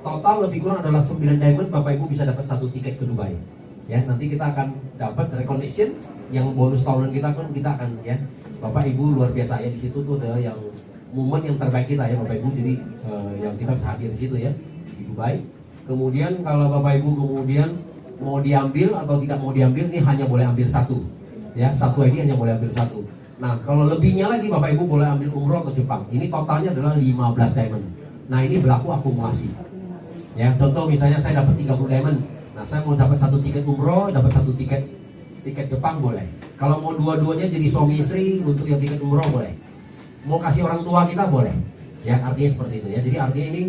Total lebih kurang adalah 9 diamond. Bapak Ibu bisa dapat 1 tiket ke Dubai. Ya, nanti kita akan dapat recognition yang bonus tahunan kita akan ya. Bapak Ibu luar biasa ya, di situ tuh ada yang momen yang terbaik kita ya Bapak Ibu. Jadi yang kita bisa hadir di situ ya di Dubai. Kemudian kalau Bapak Ibu kemudian mau diambil atau tidak mau diambil, ini hanya boleh ambil 1. Ya, 1 ID hanya boleh ambil 1. Nah, kalau lebihnya lagi Bapak Ibu boleh ambil umroh ke Jepang. Ini totalnya adalah 15 diamond. Nah, ini berlaku akumulasi. Ya, contoh misalnya saya dapat 30 diamond. Nah, saya mau dapat 1 tiket umroh, dapat 1 tiket Jepang boleh. Kalau mau dua-duanya jadi suami istri untuk yang tiket umroh boleh. Mau kasih orang tua kita boleh. Ya, artinya seperti itu ya. Jadi artinya ini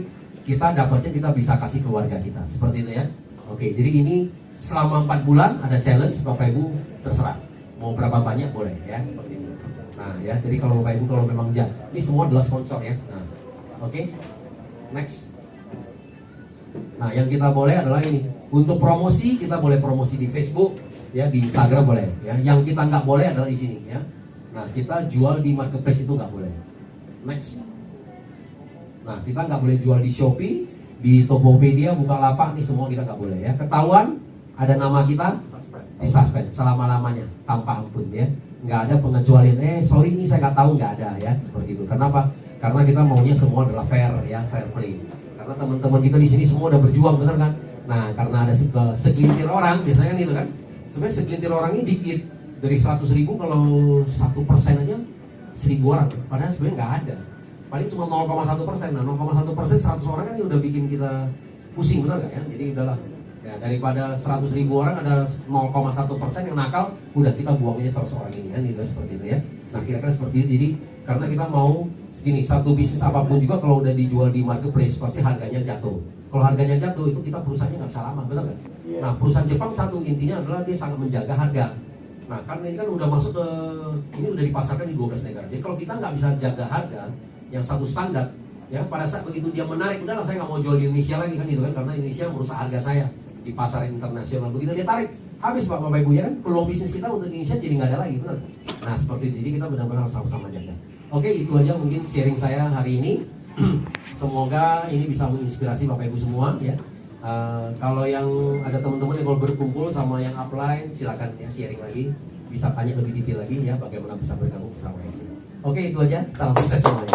kita dapatnya kita bisa kasih keluarga kita. Seperti itu ya. Oke, jadi ini selama 4 bulan ada challenge, Bapak Ibu terserah. Mau berapa banyak boleh ya, seperti itu. Nah, ya, jadi kalau Bapak Ibu kalau memang ini semua adalah sponsor ya. Nah, oke. Next. Nah, yang kita boleh adalah ini. Untuk promosi kita boleh promosi di Facebook, ya, di Instagram boleh. Ya, yang kita nggak boleh adalah di sini, ya. Nah, kita jual di marketplace itu nggak boleh. Next. Nah, kita nggak boleh jual di Shopee, di Tokopedia, Bukalapak, ini semua kita nggak boleh ya. Ketahuan ada nama kita, disuspend selama-lamanya tanpa ampun ya. Nggak ada pengecualian. Sorry ini saya nggak tahu, nggak ada ya, seperti itu. Kenapa? Karena kita maunya semua adalah fair ya, fair play. Karena teman-teman kita di sini semua udah berjuang, benar kan? Nah, karena ada segelintir orang, biasanya kan itu kan. Sebenarnya segelintir orang ini dikit. Dari 100.000 kalau 1% aja 1.000 orang. Padahal sebenarnya nggak ada. Paling cuma 0,1%. Nah, 0,1% 100 orang kan ini udah bikin kita pusing, benar nggak ya? Jadi udahlah. Ya, daripada 100.000 orang ada 0,1% yang nakal, udah kita buang aja 100 orang ini kan, gitu seperti itu ya. Nah, kira-kira seperti itu. Jadi karena kita mau segini, satu bisnis apapun juga kalau udah dijual di marketplace pasti harganya jatuh. Kalau harganya jatuh itu kita perusahaannya nggak bisa lama, benar nggak? Nah, perusahaan Jepang satu intinya adalah dia sangat menjaga harga. Nah, karena ini kan udah masuk ke, ini udah dipasarkan di 12 negara. Jadi kalau kita nggak bisa jaga harga yang satu standar, ya pada saat begitu dia menarik, udahlah saya nggak mau jual di Indonesia lagi kan, gitu kan, karena Indonesia merusak harga saya di pasar internasional. Begitu dia tarik, habis Bapak Ibu ya kan, peluang bisnis kita untuk Indonesia jadi nggak ada lagi, benar? Nah, seperti itu. Jadi kita benar-benar sama-sama jaga. Oke, itu aja mungkin sharing saya hari ini. Semoga ini bisa menginspirasi Bapak Ibu semua ya. Kalau yang ada teman-teman yang kalau berkumpul sama yang upline, silakan ya sharing lagi, bisa tanya lebih detail lagi ya bagaimana bisa bergabung bersama ini. Oke, itu aja. Salam sukses semuanya.